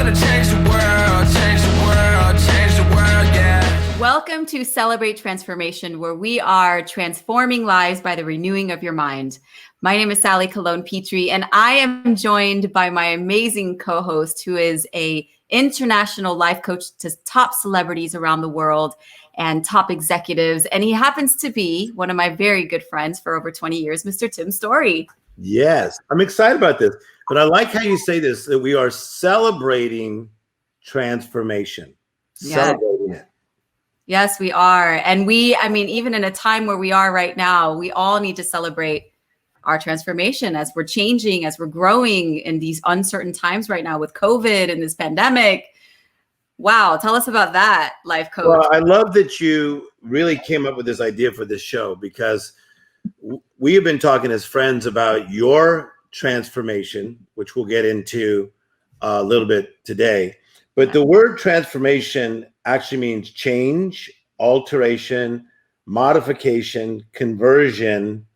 gonna change the world, change the world, change the world, yeah. Welcome to Celebrate Transformation, where we are transforming lives by the renewing of your mind. My name is Sally Colon-Petree, and I am joined by my amazing co-host, who is an international life coach to top celebrities around the world and top executives. And he happens to be one of my very good friends for over 20 years, Mr. Tim Storey. Yes, I'm excited about this. But I like how you say this, that we are celebrating transformation. Celebrating it. Yes, we are. And even in a time where we are right now, we all need to celebrate our transformation as we're changing, as we're growing in these uncertain times right now with COVID and this pandemic. Wow. Tell us about that, life coach. Well, I love that you really came up with this idea for this show, because we have been talking as friends about your transformation, which we'll get into a little bit today. But the word transformation actually means change, alteration, modification, conversion.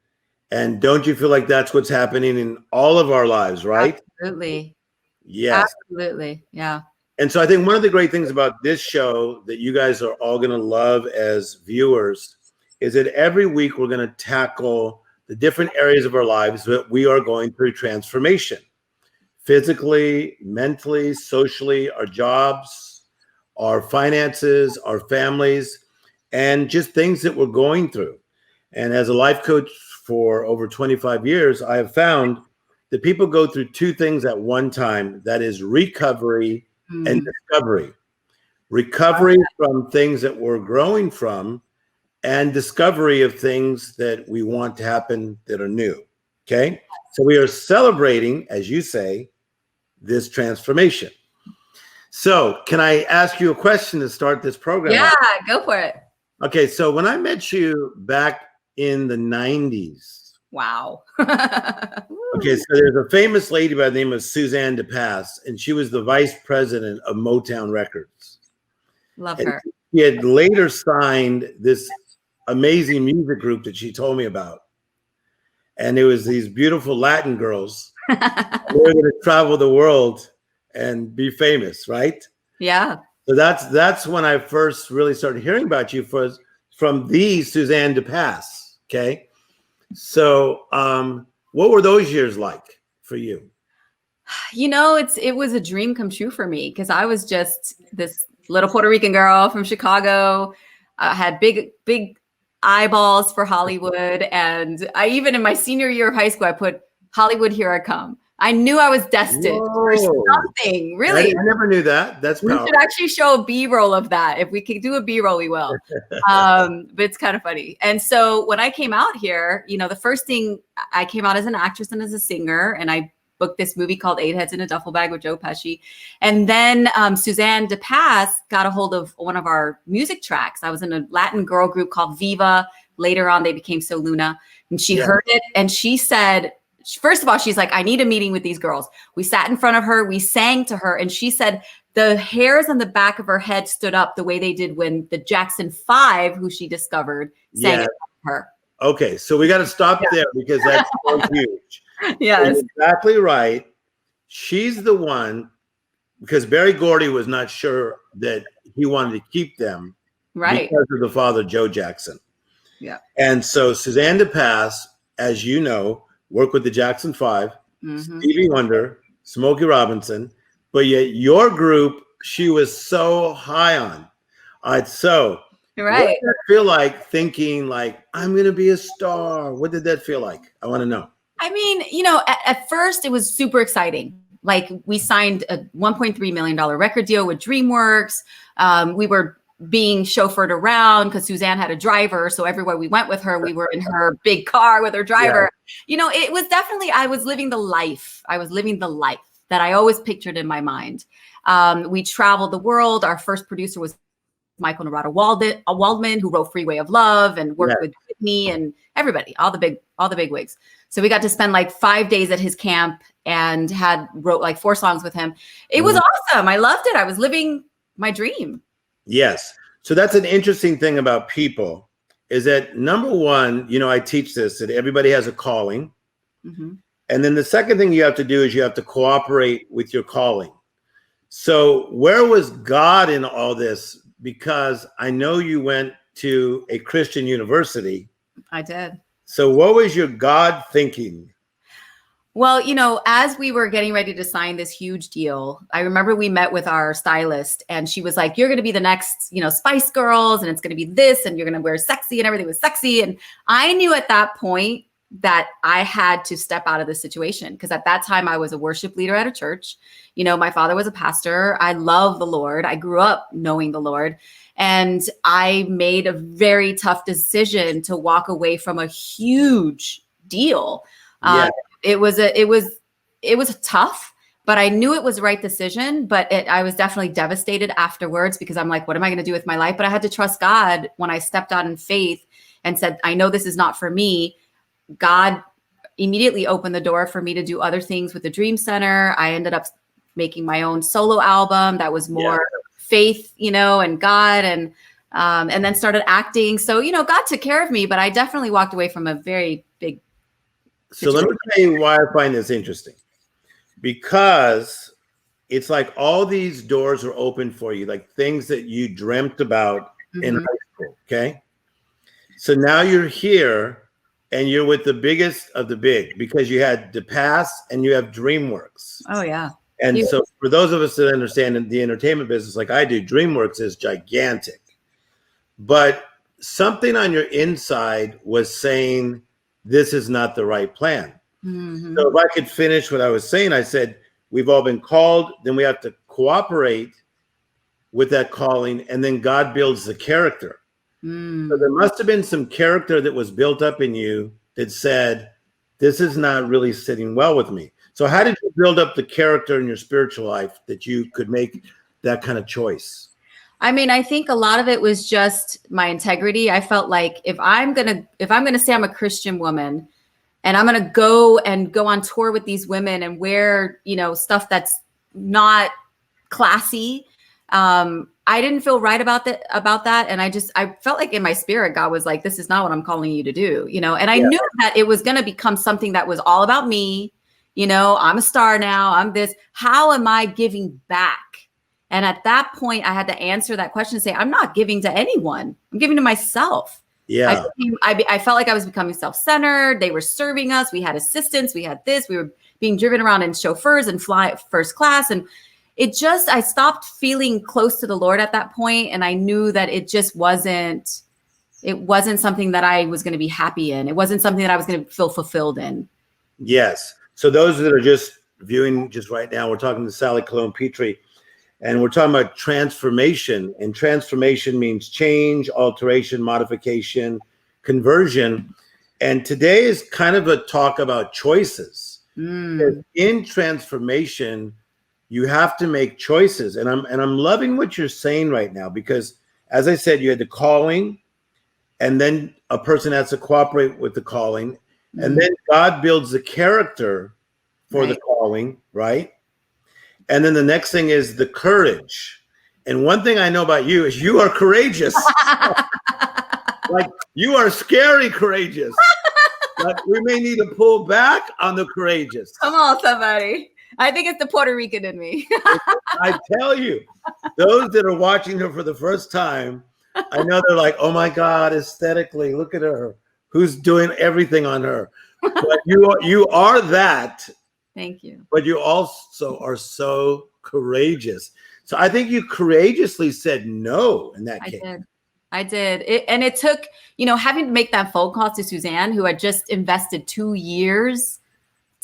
And don't you feel like that's what's happening in all of our lives, right? Absolutely. Yes. Absolutely. Yeah. And so I think one of the great things about this show that you guys are all going to love as viewers is that every week we're going to tackle the different areas of our lives that we are going through transformation. Physically, mentally, socially, our jobs, our finances, our families, and just things that we're going through. And as a life coach for over 25 years, I have found that people go through two things at one time. That is recovery and discovery. Recovery from things that we're growing from, and discovery of things that we want to happen that are new. Okay. So we are celebrating, as you say, this transformation. So can I ask you a question to start this program? Yeah, go for it. Okay. So when I met you back in the 90s. Wow. Okay. So there's a famous lady by the name of Suzanne DePass, and she was the vice president of Motown Records. Love And her. she had later signed this amazing music group that she told me about. And it was these beautiful Latin girls. They were going to travel the world and be famous, right? Yeah. So that's when I first really started hearing about you from the Suzanne DePass. Okay. So what were those years like for you? You know, it was a dream come true for me, because I was just this little Puerto Rican girl from Chicago. I had big eyeballs for Hollywood. And I, even in my senior year of high school, I put Hollywood, here I come. I knew I was destined for something, really. I never knew that. That's powerful. We should actually show a B-roll of that. If we could do a B-roll, we will. But it's kind of funny. And so when I came out here, you know, the first thing, I came out as an actress and as a singer, and I booked this movie called 8 Heads in a Duffel Bag with Joe Pesci. And then Suzanne DePass got a hold of one of our music tracks. I was in a Latin girl group called Viva. Later on, they became So Luna. And she heard it, and she said, first of all, she's like, I need a meeting with these girls. We sat in front of her, we sang to her, and she said the hairs on the back of her head stood up the way they did when the Jackson 5, who she discovered, sang it to her. Okay, so we got to stop there, because that's so huge. Yes. You're exactly right. She's the one, because Berry Gordy was not sure that he wanted to keep them, right, because of the father, Joe Jackson. Yeah. And so Suzanne DePass, as you know, worked with the Jackson 5, Stevie Wonder, Smokey Robinson, but yet your group, she was so high on. All right, so what did that feel like, thinking like, I'm going to be a star? What did that feel like? I want to know. I mean, you know, at first it was super exciting. Like, we signed a $1.3 million record deal with DreamWorks. We were being chauffeured around because Suzanne had a driver. So everywhere we went with her, we were in her big car with her driver. Yeah. You know, it was definitely, I was living the life. I was living the life that I always pictured in my mind. We traveled the world. Our first producer was Michael Narada Waldman, who wrote Freeway of Love and worked with Whitney and everybody, all the big wigs. So we got to spend like 5 days at his camp and wrote like 4 songs with him. It was awesome. I loved it. I was living my dream. Yes. So that's an interesting thing about people, is that number one, you know, I teach this, that everybody has a calling. And then the second thing you have to do is you have to cooperate with your calling. So where was God in all this? Because I know you went to a Christian university. I did. So what was your God thinking? Well, as we were getting ready to sign this huge deal, I remember we met with our stylist and she was like, you're going to be the next, Spice Girls, and it's going to be this, and you're going to wear sexy, and everything was sexy. And I knew at that point that I had to step out of the situation, because at that time I was a worship leader at a church. My father was a pastor. I love the Lord. I grew up knowing the Lord. And I made a very tough decision to walk away from a huge deal. Yeah. It was tough, but I knew it was the right decision. But I was definitely devastated afterwards, because I'm like, what am I going to do with my life? But I had to trust God when I stepped out in faith and said, I know this is not for me. God immediately opened the door for me to do other things with the Dream Center. I ended up making my own solo album that was more faith, and God, and then started acting. So, God took care of me, but I definitely walked away from a very big So let me tell you why I find this interesting. Because it's like all these doors are open for you, like things that you dreamt about in high school. Okay. So now you're here and you're with the biggest of the big, because you had the past and you have DreamWorks. Oh, yeah. And so for those of us that understand in the entertainment business like I do, DreamWorks is gigantic. But something on your inside was saying, this is not the right plan. Mm-hmm. So if I could finish what I was saying, I said, we've all been called, then we have to cooperate with that calling, and then God builds the character. So there must have been some character that was built up in you that said, this is not really sitting well with me. So how did you build up the character in your spiritual life that you could make that kind of choice? I mean, I think a lot of it was just my integrity. I felt like if I'm gonna say I'm a Christian woman, and I'm gonna go on tour with these women and wear, stuff that's not classy, I didn't feel right about that. And I felt like in my spirit, God was like, this is not what I'm calling you to do, and I knew that it was gonna become something that was all about me. I'm a star now. I'm this. How am I giving back? And at that point, I had to answer that question and say, I'm not giving to anyone. I'm giving to myself. Yeah. I felt like I was becoming self-centered. They were serving us. We had assistants. We had this. We were being driven around in chauffeurs and fly first class. And I stopped feeling close to the Lord at that point. And I knew that it wasn't something that I was going to be happy in. It wasn't something that I was going to feel fulfilled in. Yes. So those that are just viewing just right now, we're talking to Sally Colon-Petree. And we're talking about transformation, and transformation means change, alteration, modification, conversion. And today is kind of a talk about choices. In transformation, you have to make choices. And I'm loving what you're saying right now, because as I said, you had the calling, and then a person has to cooperate with the calling, and then God builds the character for the calling, right? And then the next thing is the courage. And one thing I know about you is you are courageous. Like, you are scary courageous. Like, we may need to pull back on the courageous. Come on, somebody. I think it's the Puerto Rican in me. I tell you, those that are watching her for the first time, I know they're like, oh my God, aesthetically, look at her. Who's doing everything on her? But you are that. Thank you. But you also are so courageous. So I think you courageously said no in that case. I did. It took, having to make that phone call to Suzanne, who had just invested 2 years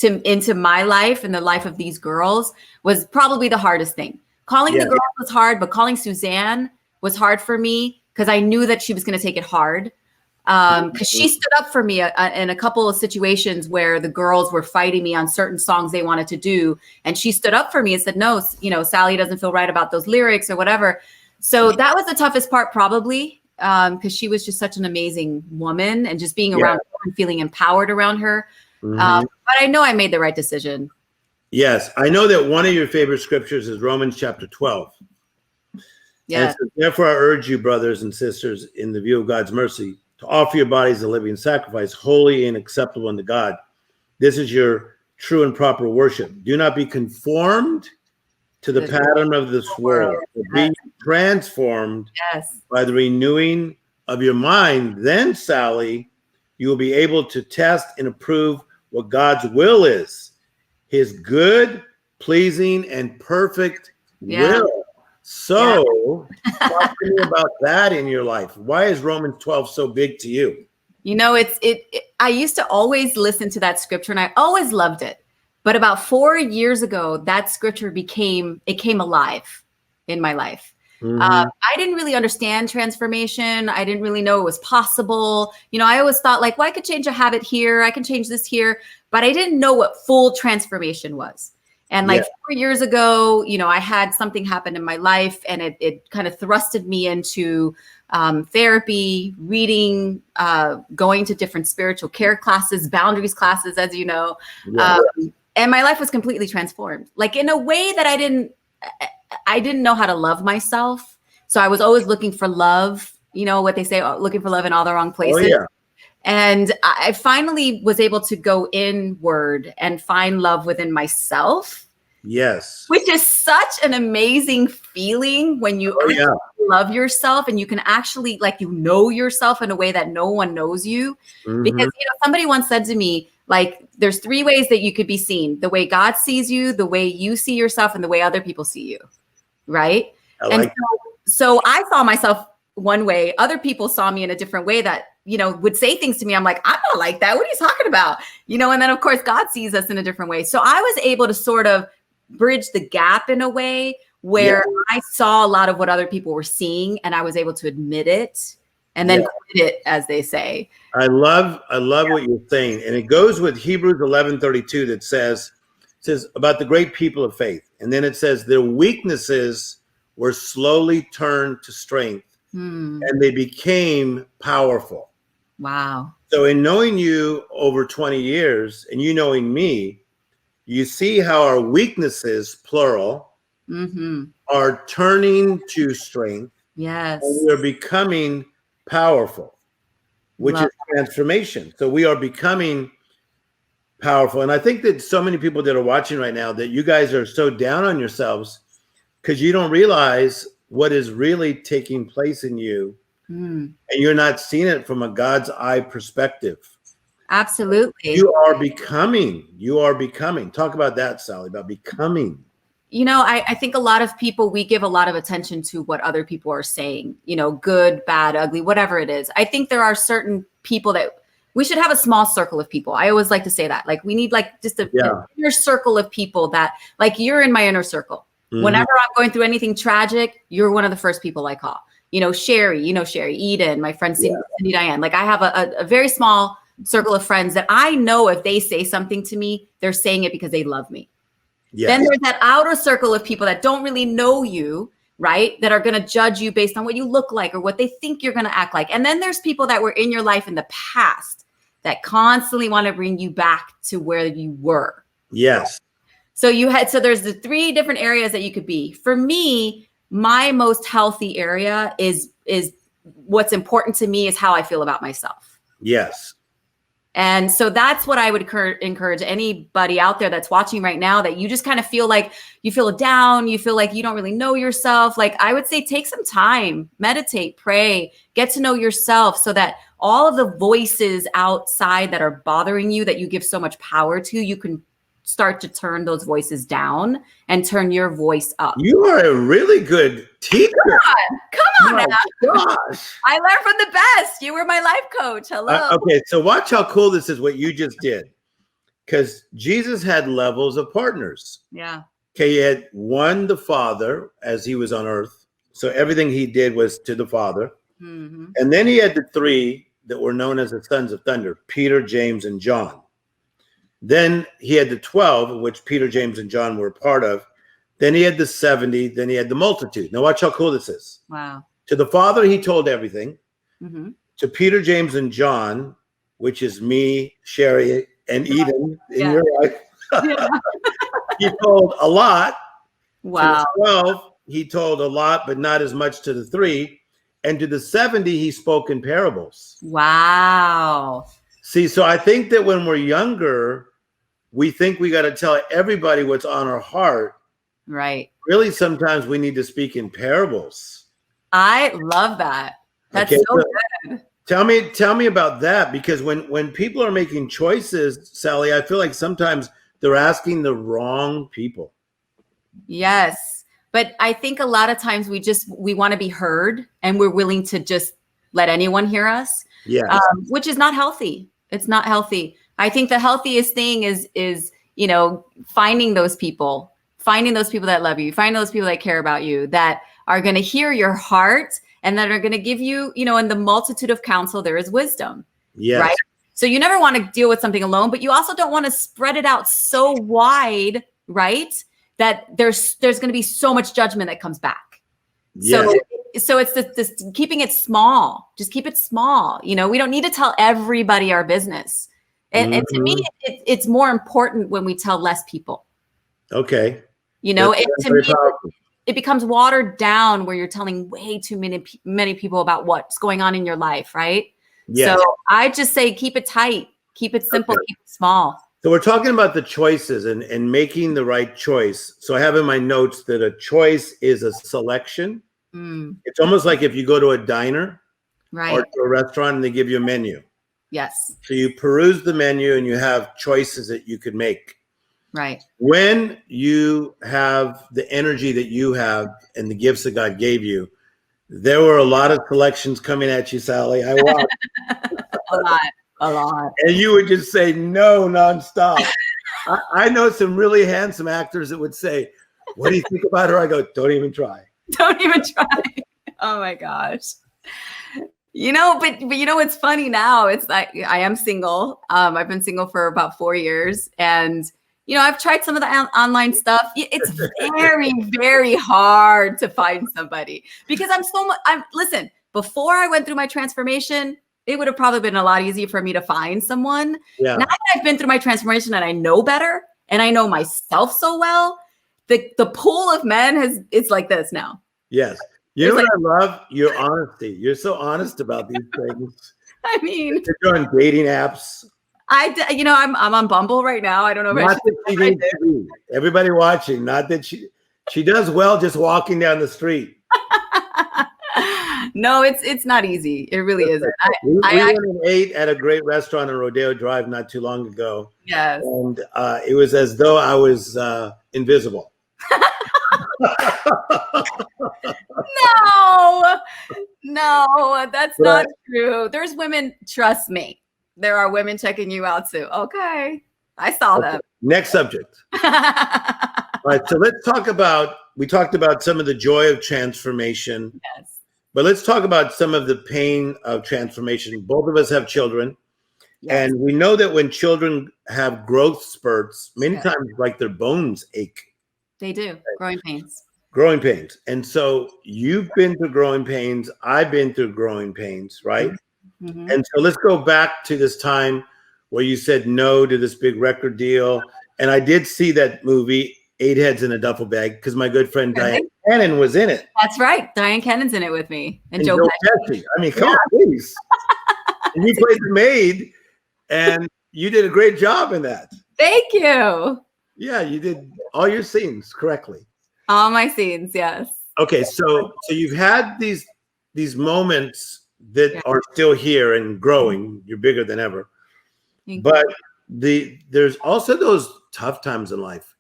into my life and the life of these girls, was probably the hardest thing. Calling the girls was hard, but calling Suzanne was hard for me, because I knew that she was going to take it hard. Because she stood up for me in a couple of situations where the girls were fighting me on certain songs they wanted to do. And she stood up for me and said, no, Sally doesn't feel right about those lyrics or whatever. So that was the toughest part, probably, because she was just such an amazing woman, and just being around her and feeling empowered around her. But I know I made the right decision. Yes. I know that one of your favorite scriptures is Romans chapter 12. Yeah. So, therefore, I urge you, brothers and sisters, in the view of God's mercy, to offer your bodies a living sacrifice, holy and acceptable unto God. This is your true and proper worship. Do not be conformed to the pattern of this world. Be transformed by the renewing of your mind. Then, Sally, you will be able to test and approve what God's will is, his good, pleasing, and perfect will. So, talk to me about that in your life. Why is Romans 12 so big to you? You know, I used to always listen to that scripture and I always loved it. But about 4 years ago, that scripture came alive in my life. I didn't really understand transformation. I didn't really know it was possible. You know, I always thought like, well, I could change a habit here. I can change this here. But I didn't know what full transformation was. And like 4 years ago, you know, I had something happen in my life and it kind of thrusted me into therapy, reading, going to different spiritual care classes, boundaries classes, as you know. And my life was completely transformed, like in a way that I didn't know how to love myself. So I was always looking for love, you know, what they say, looking for love in all the wrong places. And I finally was able to go inward and find love within myself. Yes. Which is such an amazing feeling when you love yourself and you can actually like, you know yourself in a way that no one knows you. Because, you know, somebody once said to me, like, there's 3 ways that you could be seen: the way God sees you, the way you see yourself, and the way other people see you. Right. So I saw myself one way. Other people saw me in a different way that, you know, would say things to me. I'm like, I'm not like that. What are you talking about? You know, and then of course God sees us in a different way. So I was able to sort of bridge the gap in a way where I saw a lot of what other people were seeing and I was able to admit it and then quit it, as they say. I love what you're saying. And it goes with Hebrews 11:32 that says about the great people of faith. And then it says their weaknesses were slowly turned to strength and they became powerful. Wow. So in knowing you over 20 years and you knowing me, you see how our weaknesses, plural, are turning to strength. Yes. And we're becoming powerful, which is transformation. So we are becoming powerful. And I think that so many people that are watching right now, that you guys are so down on yourselves because you don't realize what is really taking place in you. And you're not seeing it from a God's eye perspective. Absolutely. You are becoming. Talk about that, Sally, about becoming. You know, I think a lot of people, we give a lot of attention to what other people are saying, you know, good, bad, ugly, whatever it is. I think there are certain people that we should have a small circle of people. I always like to say that, like, we need like just an inner circle of people that, like, you're in my inner circle. Whenever I'm going through anything tragic, you're one of the first people I call. You know, Sherry, Eden, my friend Cindy Diane. Like, I have a very small circle of friends that I know if they say something to me, they're saying it because they love me. Then there's that outer circle of people that don't really know you, right? That are going to judge you based on what you look like or what they think you're going to act like. And then there's people that were in your life in the past that constantly want to bring you back to where you were. Yes. So there's the 3 different areas that you could be. For me, my most healthy area is what's important to me is how I feel about myself. Yes. And so that's what I would encourage anybody out there that's watching right now, that you just kind of feel like you feel down, you feel like you don't really know yourself. Like, I would say take some time, meditate, pray, get to know yourself so that all of the voices outside that are bothering you, that you give so much power to, you can start to turn those voices down and turn your voice up. You are a really good teacher. Come on My now. gosh. I learned from the best. You were my life coach. Hello. Okay, so watch how cool this is, what you just did. Because Jesus had levels of partners. Yeah. Okay, he had one, the Father, as he was on earth. So everything he did was to the Father. And then he had the 3 that were known as the sons of thunder, Peter, James, and John. Then he had the 12, which Peter, James, and John were a part of. Then he had the 70. Then he had the multitude. Now watch how cool this is. Wow. To the Father, he told everything. To Peter, James, and John, which is me, Sherry, and Eden in your life, he told a lot. Wow. To the 12, he told a lot, but not as much to the 3. And to the 70, he spoke in parables. Wow. See, so I think that when we're younger, we think we got to tell everybody what's on our heart. Right. Really, sometimes we need to speak in parables. I love that. That's Okay, so so good. tell me about that, because when people are making choices, Sally, I feel like sometimes they're asking the wrong people. Yes. But I think a lot of times we want to be heard, and we're willing to just let anyone hear us. Yes. Which is not healthy. It's not healthy. I think the healthiest thing is, finding those people that love you, finding those people that care about you, that are going to hear your heart, and that are going to give you, in the multitude of counsel, there is wisdom. Yes. Right. So you never want to deal with something alone, but you also don't want to spread it out so wide, right, that there's going to be so much judgment that comes back. Yes. So it's this keeping it small. Just keep it small. We don't need to tell everybody our business. And to me, it's more important when we tell less people. Okay. To me, it becomes watered down where you're telling way too many people about what's going on in your life, right? Yes. So I just say keep it tight, keep it simple, keep it small. So we're talking about the choices and making the right choice. So I have in my notes that a choice is a selection. It's almost like if you go to a diner, right, or to a restaurant and they give you a menu. Yes. So you peruse the menu and you have choices that you could make. Right. When you have the energy that you have and the gifts that God gave you, there were a lot of selections coming at you, Sally. I watched. A lot. And you would just say no nonstop. I know some really handsome actors that would say, "What do you think about her?" I go, "Don't even try. Don't even try." Oh my gosh. But it's funny now. It's like I am single. I've been single for about 4 years, and I've tried some of the online stuff. It's very, very hard to find somebody, because listen, before I went through my transformation, it would have probably been a lot easier for me to find someone. Yeah. Now that I've been through my transformation and I know better and I know myself so well, the pool of men it's like this now. Yes. You know what I love? Your honesty. You're so honest about these things. I mean, you're on dating apps. I'm on Bumble right now. I don't know if Not that she needs to be. Everybody watching, not that she does well just walking down the street. No, it's not easy. It really isn't. We went and ate at a great restaurant on Rodeo Drive not too long ago. Yes. And it was as though I was invisible. No, that's not true. There's women, trust me. There are women checking you out too. Okay. I saw them. Next subject. All right. So let's talk we talked about some of the joy of transformation. Yes. But let's talk about some of the pain of transformation. Both of us have children. Yes. And we know that when children have growth spurts, many times like their bones ache. They do. Growing pains. Growing pains. And so you've been through growing pains. I've been through growing pains, right? Mm-hmm. And so let's go back to this time where you said no to this big record deal. And I did see that movie, 8 Heads in a Duffel Bag, because my good friend Diane Cannon was in it. That's right. Diane Cannon's in it with me. And Joe Pesci. I mean, come on, please. And you played the maid, and you did a great job in that. Thank you. Yeah, you did all your scenes correctly. All my scenes, yes. Okay, so you've had these moments that are still here and growing. You're bigger than ever. But there's also those tough times in life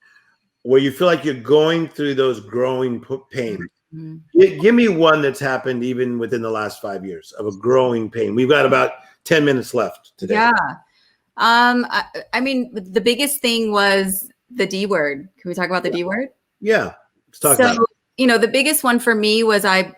where you feel like you're going through those growing pains. Mm-hmm. Give me one that's happened even within the last 5 years of a growing pain. We've got about 10 minutes left today. Yeah. I mean, the biggest thing was the D word. Can we talk about the D word? Yeah. Let's talk about it. The biggest one for me was I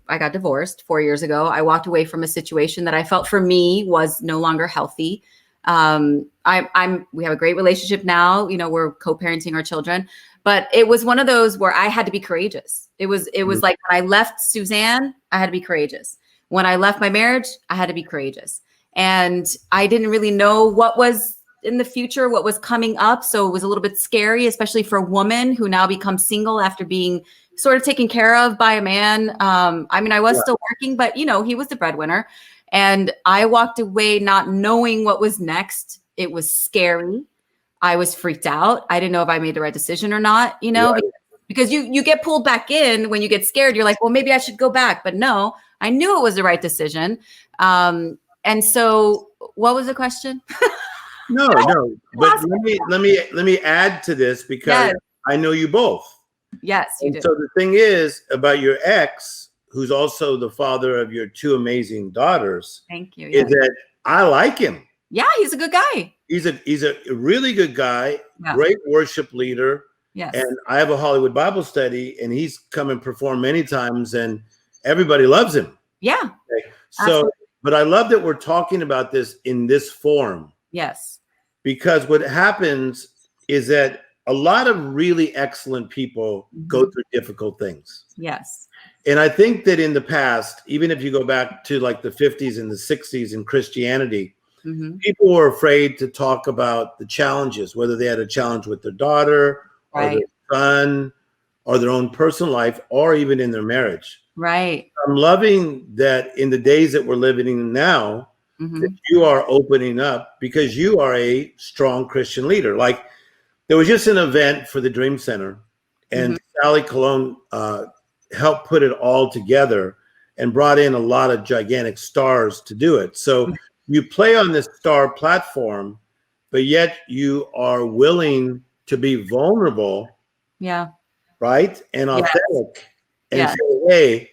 got divorced 4 years ago. I walked away from a situation that I felt for me was no longer healthy. We have a great relationship now. We're co-parenting our children, but it was one of those where I had to be courageous. It was like when I left Suzanne, I had to be courageous. When I left my marriage, I had to be courageous. And I didn't really know what was in the future, what was coming up. So it was a little bit scary, especially for a woman who now becomes single after being sort of taken care of by a man. I was still working, but he was the breadwinner. And I walked away not knowing what was next. It was scary. I was freaked out. I didn't know if I made the right decision or not, because you get pulled back in when you get scared. You're like, well, maybe I should go back. But no, I knew it was the right decision. And so what was the question? No. But let me add to this because Yes. I know you both. Yes, you And did. so the thing is about your ex, who's also the father of your two amazing daughters, Thank you. is Yes. that I like him. Yeah, he's a good guy. He's a really good guy, Yeah. great worship leader. Yes. And I have a Hollywood Bible study, and he's come and performed many times, and everybody loves him. Yeah. Okay. So, Absolutely. but I love that we're talking about this in this form, Yes. because what happens is that a lot of really excellent people go through difficult things. Yes. And I think that in the past, even if you go back to like the 50s and the 60s in Christianity, people were afraid to talk about the challenges, whether they had a challenge with their daughter or their son or their own personal life, or even in their marriage. Right. I'm loving that in the days that we're living in now, that you are opening up because you are a strong Christian leader. Like there was just an event for the Dream Center, and Sally Colon helped put it all together and brought in a lot of gigantic stars to do it. So you play on this star platform, but yet you are willing to be vulnerable, right? And authentic and say, hey,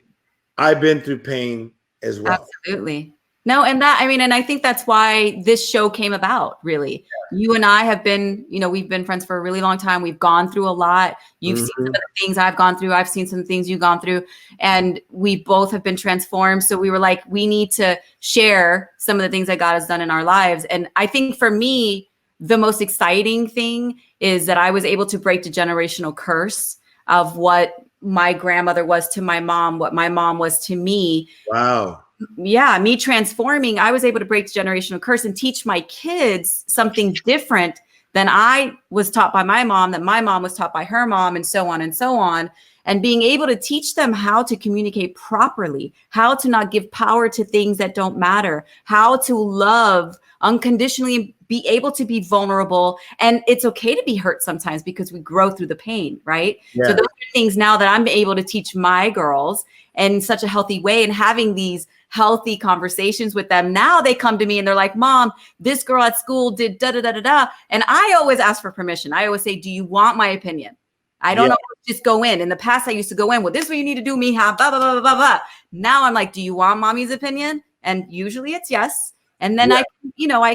I've been through pain as well. Absolutely. No, and I think that's why this show came about, really. You and I have been, we've been friends for a really long time. We've gone through a lot. You've seen some of the things I've gone through. I've seen some things you've gone through, and we both have been transformed. So we were like, we need to share some of the things that God has done in our lives. And I think for me, the most exciting thing is that I was able to break the generational curse of what my grandmother was to my mom, what my mom was to me. Wow. Yeah, me transforming, I was able to break the generational curse and teach my kids something different than I was taught by my mom, that my mom was taught by her mom, and so on and so on. And being able to teach them how to communicate properly, how to not give power to things that don't matter, how to love unconditionally, be able to be vulnerable. And it's okay to be hurt sometimes because we grow through the pain, right? Yeah. So those are things now that I'm able to teach my girls in such a healthy way, and having these healthy conversations with them. Now they come to me and they're like, Mom, this girl at school did da da da da da. And I always ask for permission. I always say, do you want my opinion? I don't know, just go in. In the past, I used to go in, well, this is what you need to do, Mija, blah, blah, blah, blah, blah. Now I'm like, do you want mommy's opinion? And usually it's yes. And then I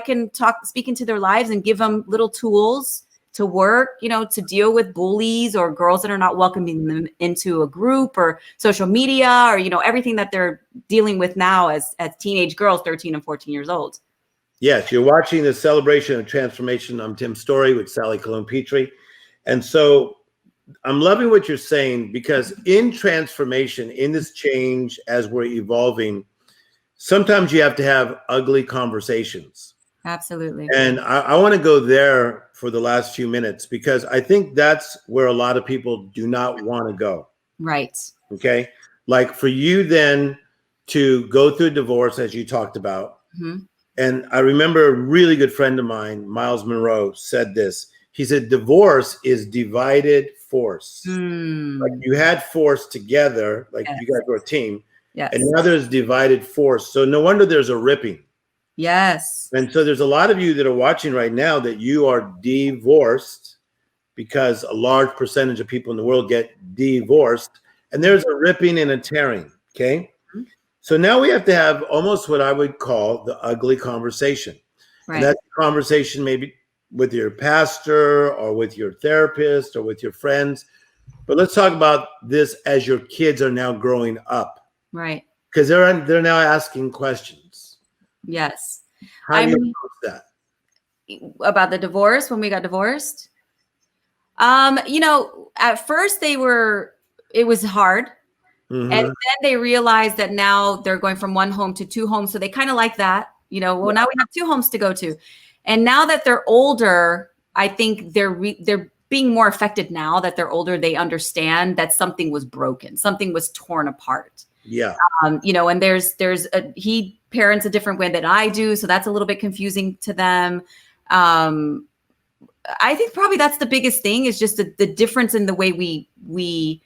can speak into their lives and give them little tools to work, to deal with bullies or girls that are not welcoming them into a group or social media, or, everything that they're dealing with now as teenage girls, 13 and 14 years old. Yes, you're watching the Celebration of Transformation. I'm Tim Storey with Sally Colon-Petree. And so I'm loving what you're saying, because in transformation, in this change, as we're evolving, sometimes you have to have ugly conversations. Absolutely. And I want to go there for the last few minutes, because I think that's where a lot of people do not want to go. Right. Okay. Like for you then to go through a divorce, as you talked about. And I remember a really good friend of mine, Miles Monroe, said this. He said, divorce is divided force. Like you had force together, like you guys were a team. Yes. And now there's divided force. So no wonder there's a ripping. Yes. And so there's a lot of you that are watching right now that you are divorced, because a large percentage of people in the world get divorced, and there's a ripping and a tearing. Okay. So now we have to have almost what I would call the ugly conversation. Right. And that's a conversation maybe with your pastor or with your therapist or with your friends. But let's talk about this as your kids are now growing up. Right. Because they're now asking questions. Yes. How do you approach that? About the divorce, when we got divorced? At first it was hard. And then they realized that now they're going from one home to two homes. So they kind of like that, now we have two homes to go to. And now that they're older, I think they're being more affected now that they're older. They understand that something was broken, something was torn apart. Yeah. And he parents a different way than I do. So that's a little bit confusing to them. I think probably that's the biggest thing, is just the difference in the way we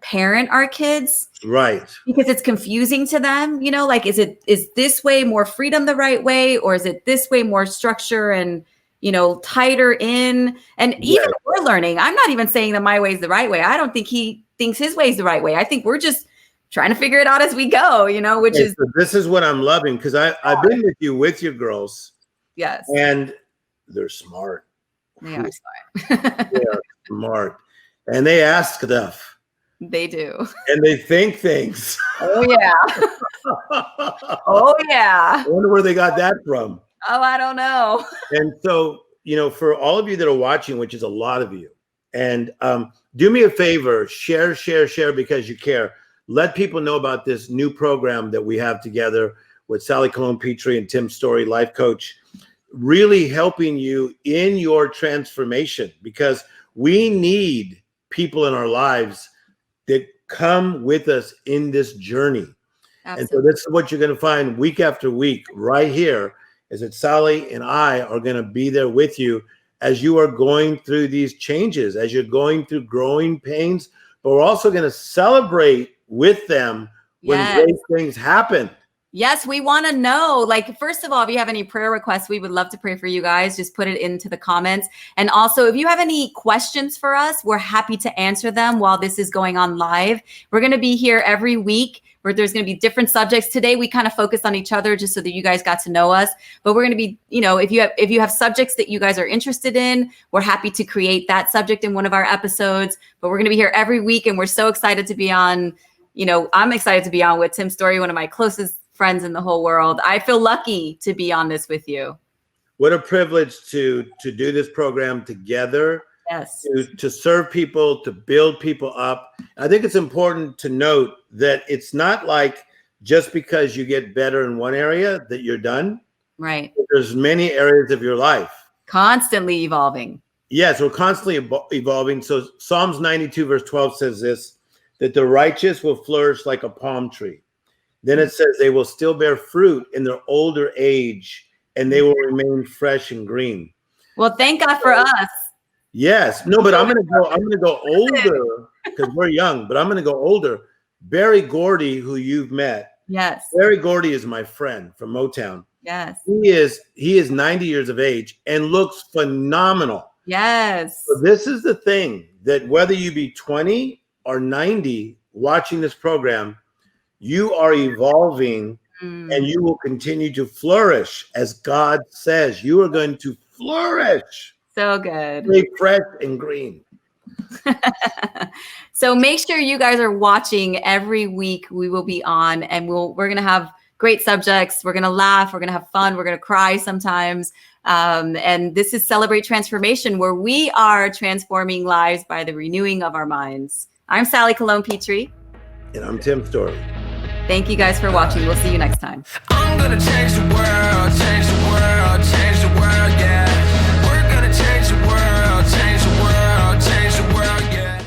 parent our kids. Right. Because it's confusing to them, you know, like, is this way more freedom the right way? Or is it this way more structure and, you know, tighter in? And even we're learning. I'm not even saying that my way is the right way. I don't think he thinks his way is the right way. I think we're just trying to figure it out as we go, you know, which is. So this is what I'm loving, because I've been with you with your girls. Yes. And they're smart. They are smart. They are smart. And they ask stuff. They do. And they think things. Oh, yeah. Oh, yeah. I wonder where they got that from. Oh, I don't know. And so, you know, for all of you that are watching, which is a lot of you, and do me a favor, share, because you care. Let people know about this new program that we have together with Sally Colon-Petree and Tim Storey, life coach, really helping you in your transformation, because we need people in our lives that come with us in this journey. Absolutely. And so this is what you're going to find week after week right here, is that Sally and I are going to be there with you as you are going through these changes, as you're going through growing pains, but we're also going to celebrate with them when great things happen. Yes, we want to know, like, first of all, if you have any prayer requests, we would love to pray for you guys. Just put it into the comments. And also, if you have any questions for us, we're happy to answer them while this is going on live. We're going to be here every week where there's going to be different subjects. Today, we kind of focused on each other just so that you guys got to know us. But we're going to be, you know, if you have subjects that you guys are interested in, we're happy to create that subject in one of our episodes. But we're going to be here every week, and we're so excited to be on. You know, I'm excited to be on with Tim Storey, one of my closest friends in the whole world. I feel lucky to be on this with you. What a privilege to do this program together. Yes. To serve people, to build people up. I think it's important to note that it's not like just because you get better in one area that you're done. Right. There's many areas of your life. Constantly evolving. Yes, we're constantly evolving. So Psalms 92 verse 12 says this, that the righteous will flourish like a palm tree. Then it says they will still bear fruit in their older age, and they will remain fresh and green. Well, thank God for us. Yes. No, but I'm gonna go older, because we're young, but I'm gonna go older. Barry Gordy, who you've met. Yes. Barry Gordy is my friend from Motown. Yes. He is 90 years of age and looks phenomenal. Yes. So this is the thing, that whether you be 20 or 90 watching this program, you are evolving and you will continue to flourish. As God says, you are going to flourish. So good. Stay fresh and green. So make sure you guys are watching every week. We will be on, and we're going to have great subjects. We're going to laugh. We're going to have fun. We're going to cry sometimes. And this is Celebrate Transformation, where we are transforming lives by the renewing of our minds. I'm Sally Colon-Petree. And I'm Tim Storey. Thank you guys for watching. We'll see you next time. I'm gonna change the world.